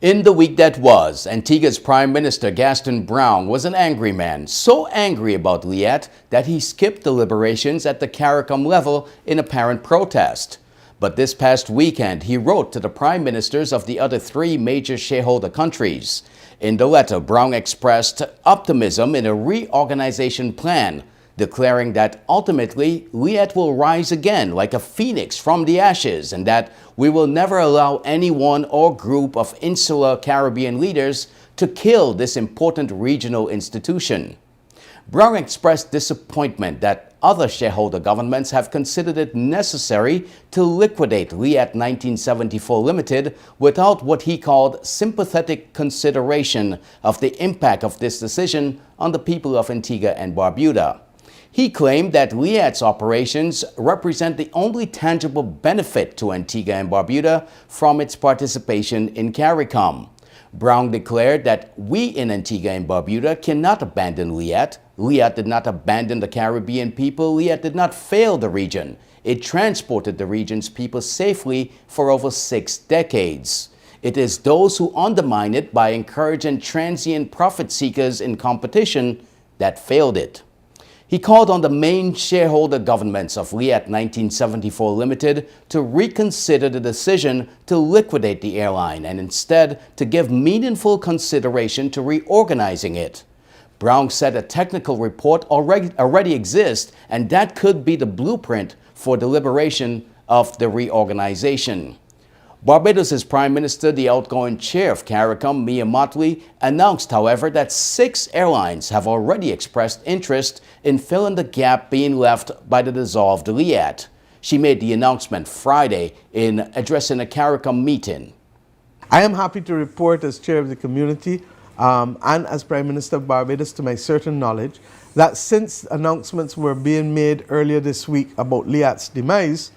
In the week that was, Antigua's Prime Minister Gaston Brown was an angry man, so angry about LIAT that he skipped deliberations at the CARICOM level in apparent protest. But this past weekend, he wrote to the prime ministers of the other three major shareholder countries. In the letter, Brown expressed optimism in a reorganization plan, declaring that ultimately LIAT will rise again like a phoenix from the ashes and that we will never allow anyone or group of insular Caribbean leaders to kill this important regional institution. Brown expressed disappointment that other shareholder governments have considered it necessary to liquidate LIAT 1974 Limited without what he called sympathetic consideration of the impact of this decision on the people of Antigua and Barbuda. He claimed that LIAT's operations represent the only tangible benefit to Antigua and Barbuda from its participation in CARICOM. Brown declared that we in Antigua and Barbuda cannot abandon LIAT. LIAT did not abandon the Caribbean people. LIAT did not fail the region. It transported the region's people safely for over 6 decades. It is those who undermine it by encouraging transient profit seekers in competition that failed it. He called on the main shareholder governments of LIAT 1974 Limited to reconsider the decision to liquidate the airline and instead to give meaningful consideration to reorganizing it. Brown said a technical report already exists, and that could be the blueprint for deliberation of the reorganization. Barbados' Prime Minister, the outgoing chair of CARICOM, Mia Mottley, announced, however, that 6 airlines have already expressed interest in filling the gap being left by the dissolved LIAT. She made the announcement Friday in addressing a CARICOM meeting. I am happy to report as chair of the community and as Prime Minister of Barbados, to my certain knowledge, that since announcements were being made earlier this week about LIAT's demise,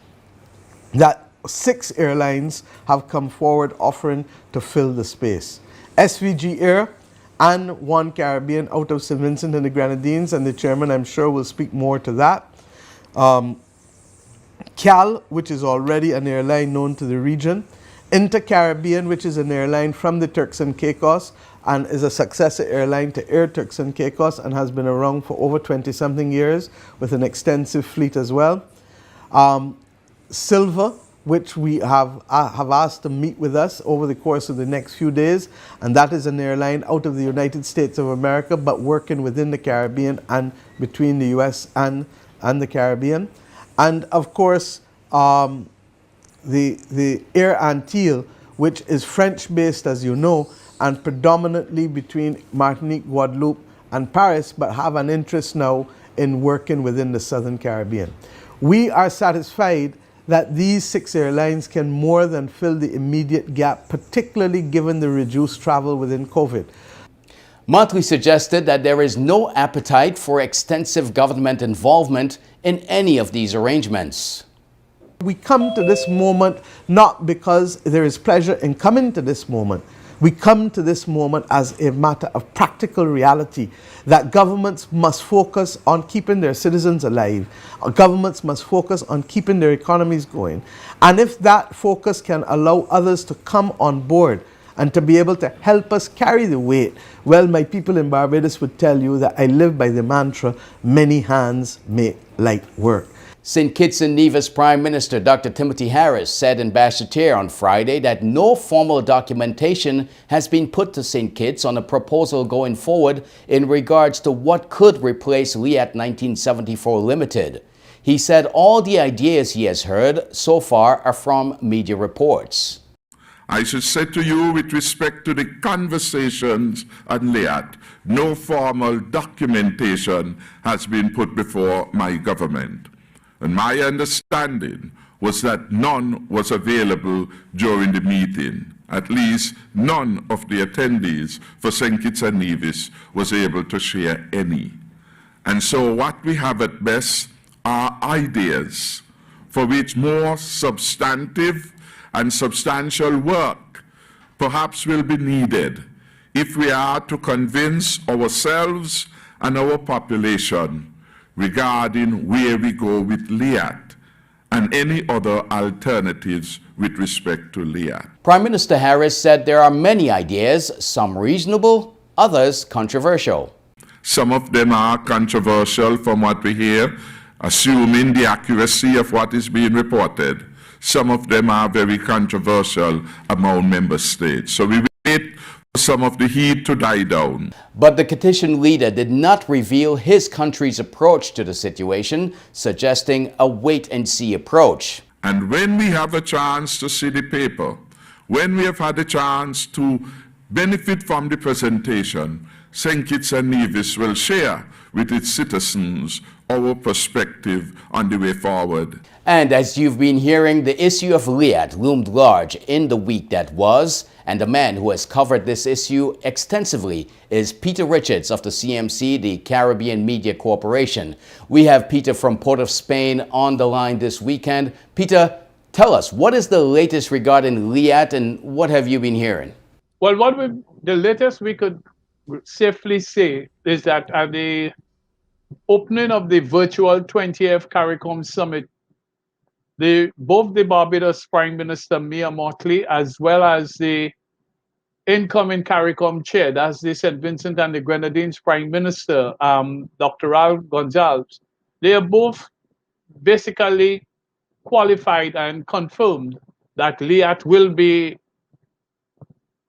that 6 airlines have come forward offering to fill the space. SVG Air and One Caribbean out of St. Vincent and the Grenadines, and the chairman, I'm sure, will speak more to that. CAL, which is already an airline known to the region. Inter-Caribbean, which is an airline from the Turks and Caicos and is a successor airline to Air Turks and Caicos and has been around for over 20-something years with an extensive fleet as well. Silver, which we have asked to meet with us over the course of the next few days, and that is an airline out of the United States of America but working within the Caribbean and between the US and the Caribbean. And of course the Air Antilles, which is French based, as you know, and predominantly between Martinique, Guadeloupe and Paris, but have an interest now in working within the Southern Caribbean. We are satisfied that these 6 airlines can more than fill the immediate gap, particularly given the reduced travel within COVID. Mottley suggested that there is no appetite for extensive government involvement in any of these arrangements. We come to this moment not because there is pleasure in coming to this moment. We come to this moment as a matter of practical reality, that governments must focus on keeping their citizens alive. Governments must focus on keeping their economies going. And if that focus can allow others to come on board and to be able to help us carry the weight, well, my people in Barbados would tell you that I live by the mantra, many hands make light work. St. Kitts and Nevis Prime Minister Dr. Timothy Harris said in Basseterre on Friday that no formal documentation has been put to St. Kitts on a proposal going forward in regards to what could replace LIAT 1974 Limited. He said all the ideas he has heard so far are from media reports. I should say to you, with respect to the conversations on LIAT, no formal documentation has been put before my government. And my understanding was that none was available during the meeting. At least none of the attendees for St. Kitts and Nevis was able to share any. And so what we have at best are ideas for which more substantive and substantial work perhaps will be needed if we are to convince ourselves and our population regarding where we go with LIAT and any other alternatives with respect to LIAT. Prime Minister Harris said there are many ideas, some reasonable, others controversial. Some of them are controversial from what we hear, assuming the accuracy of what is being reported. Some of them are very controversial among member states. So we wait for some of the heat to die down. But the petition leader did not reveal his country's approach to the situation, suggesting a wait-and-see approach. And when we have a chance to see the paper, when we have had a chance to benefit from the presentation, St. Kitts and Nevis will share with its citizens our perspective on the way forward. And as you've been hearing, the issue of LIAT loomed large in the week that was, and the man who has covered this issue extensively is Peter Richards of the CMC, the Caribbean Media Corporation. We have Peter from Port of Spain on the line this weekend. Peter, tell us, what is the latest regarding LIAT and what have you been hearing? Well, the latest we could safely say is that at the opening of the virtual 20th CARICOM Summit, both the Barbados Prime Minister Mia Mottley as well as the incoming CARICOM chair, that's the St. Vincent and the Grenadines Prime Minister, Dr. Ralph Gonzalez, they are both basically qualified and confirmed that LIAT will be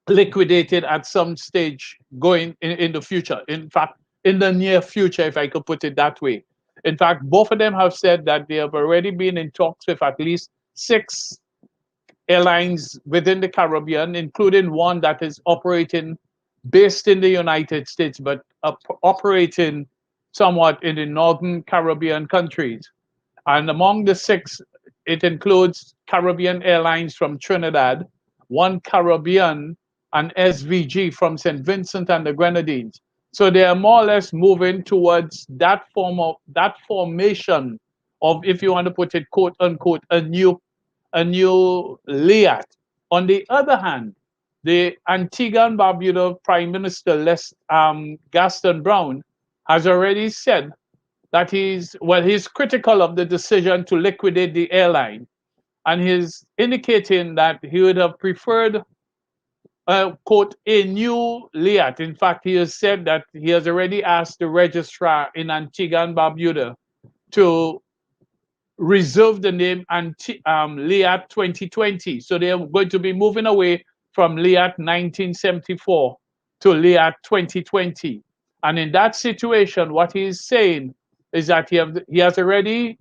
liquidated at some stage going in the future. In fact, in the near future, if I could put it that way. In fact, both of them have said that they have already been in talks with at least 6 airlines within the Caribbean, including one that is operating based in the United States, but operating somewhat in the northern Caribbean countries. And among the 6, it includes Caribbean Airlines from Trinidad, One Caribbean, and SVG from St. Vincent and the Grenadines. So they are more or less moving towards that formation of, if you want to put it, quote unquote, a new LIAT. On the other hand, the Antigua and Barbuda Prime Minister Gaston Brown has already said that he's critical of the decision to liquidate the airline, and he's indicating that he would have preferred quote, a new LIAT. In fact, he has said that he has already asked the registrar in Antigua and Barbuda to reserve the name LIAT 2020. So they are going to be moving away from LIAT 1974 to LIAT 2020. And in that situation, what he is saying is that he has already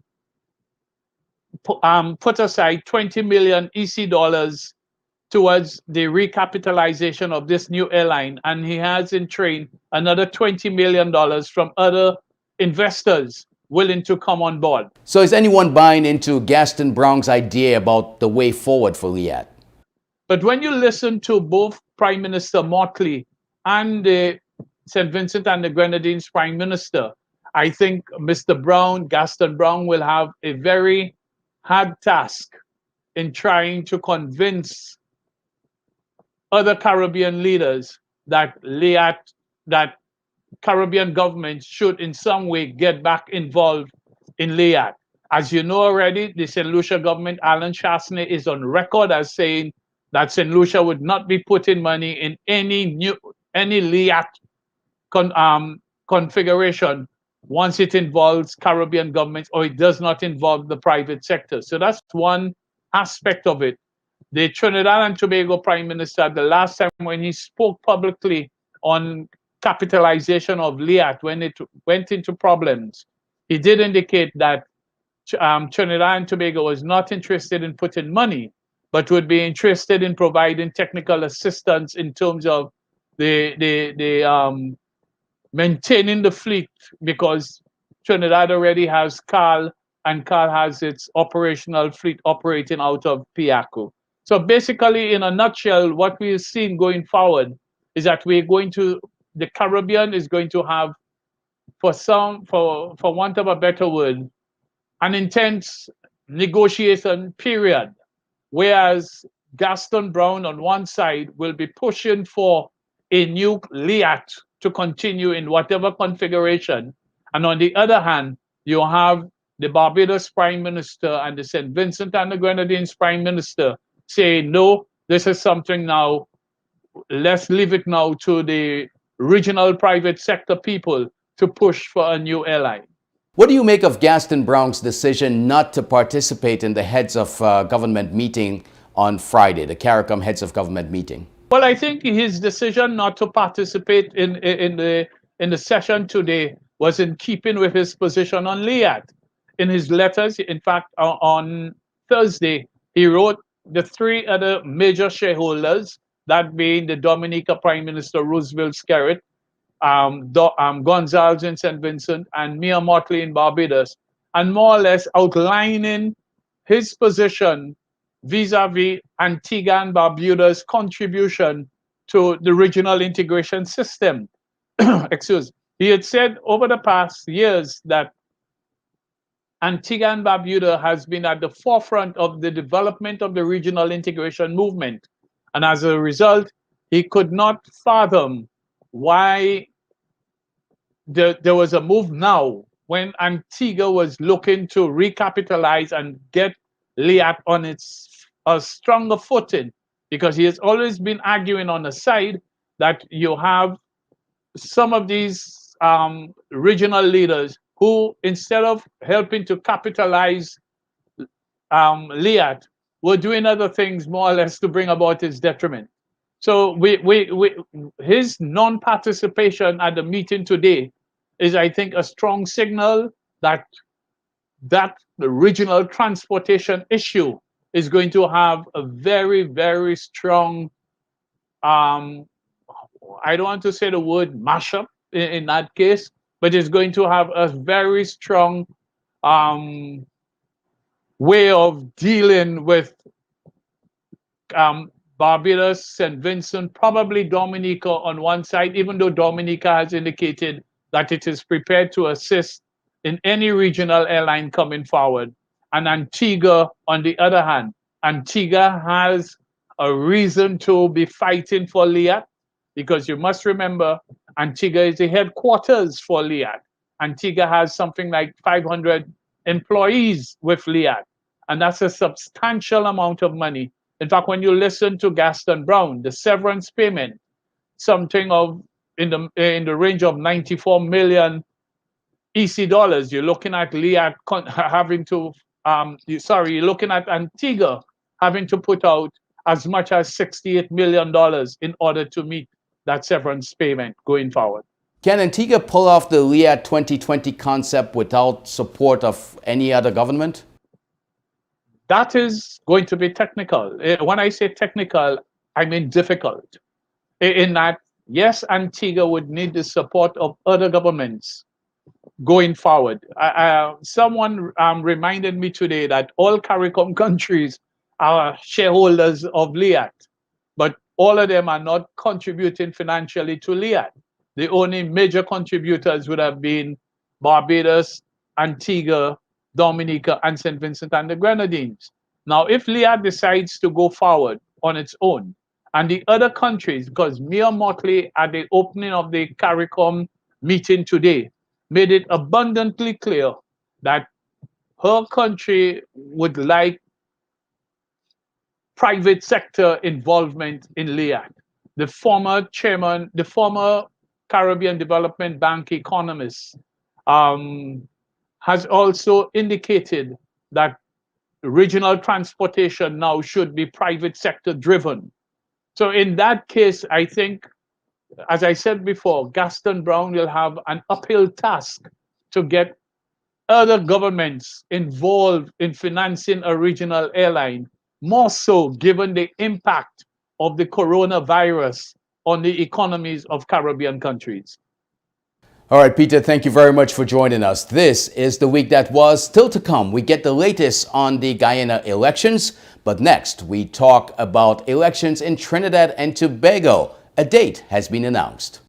put aside 20 million EC dollars towards the recapitalization of this new airline, and he has in train another $20 million from other investors willing to come on board. So is anyone buying into Gaston Brown's idea about the way forward for LIAT? But when you listen to both Prime Minister Mottley and the St. Vincent and the Grenadines Prime Minister, I think Gaston Brown will have a very hard task in trying to convince other Caribbean leaders that Caribbean governments should in some way get back involved in LIAT. As you know already, the St. Lucia government, Alan Chastanet, is on record as saying that St. Lucia would not be putting money in any LIAT configuration once it involves Caribbean governments or it does not involve the private sector. So that's one aspect of it. The Trinidad and Tobago Prime Minister, the last time when he spoke publicly on capitalization of LIAT, when it went into problems, he did indicate that Trinidad and Tobago was not interested in putting money, but would be interested in providing technical assistance in terms of the maintaining the fleet, because Trinidad already has CAL, and CAL has its operational fleet operating out of Piaco. So basically, in a nutshell, what we're seeing going forward is that the Caribbean is going to have, for want of a better word, an intense negotiation period, whereas Gaston Brown on one side will be pushing for a new LIAT to continue in whatever configuration, and on the other hand, you have the Barbados Prime Minister and the St. Vincent and the Grenadines Prime Minister say, no, this is something now, let's leave it now to the regional private sector people to push for a new airline. What do you make of Gaston Brown's decision not to participate in the heads of government meeting on Friday, the CARICOM heads of government meeting? Well, I think his decision not to participate in the session today was in keeping with his position on LIAT. In his letters, in fact, on Thursday, he wrote the three other major shareholders, that being the Dominica Prime Minister Roosevelt Skerritt, Gonzales in St. Vincent, and Mia Mottley in Barbados, and more or less outlining his position vis-a-vis Antigua and Barbuda's contribution to the regional integration system. He had said over the past years that Antigua and Barbuda has been at the forefront of the development of the regional integration movement. And as a result, he could not fathom why there was a move now when Antigua was looking to recapitalize and get LIAT on its stronger footing, because he has always been arguing on the side that you have some of these regional leaders who, instead of helping to capitalize LIAT, were doing other things more or less to bring about his detriment. So his non-participation at the meeting today is, I think, a strong signal that the regional transportation issue is going to have a very, very strong, I don't want to say the word mashup in that case, but it's going to have a very strong way of dealing with Barbados, St. Vincent, probably Dominica on one side, even though Dominica has indicated that it is prepared to assist in any regional airline coming forward. And Antigua, on the other hand, Antigua has a reason to be fighting for LIAT, because you must remember, Antigua is the headquarters for LIAT. Antigua has something like 500 employees with LIAT, and that's a substantial amount of money. In fact, when you listen to Gaston Brown, the severance payment, something of in the range of 94 million EC dollars, you're looking at LIAT having to, you're looking at Antigua having to put out as much as $68 million in order to meet that severance payment going forward. Can Antigua pull off the LIAT 2020 concept without support of any other government? That is going to be technical. When I say technical, I mean difficult. In that, yes, Antigua would need the support of other governments going forward. Someone reminded me today that all CARICOM countries are shareholders of LIAT, but all of them are not contributing financially to LIAT. The only major contributors would have been Barbados, Antigua, Dominica, and St. Vincent and the Grenadines. Now, if LIAT decides to go forward on its own, and the other countries, because Mia Mottley at the opening of the CARICOM meeting today made it abundantly clear that her country would like private sector involvement in LIAT. The former chairman, the former Caribbean Development Bank economist, has also indicated that regional transportation now should be private sector driven. So in that case, I think, as I said before, Gaston Brown will have an uphill task to get other governments involved in financing a regional airline, more so given the impact of the coronavirus on the economies of Caribbean countries. All right, Peter, thank you very much for joining us. This is the week that was. Still to come, we get the latest on the Guyana elections. But next, we talk about elections in Trinidad and Tobago. A date has been announced.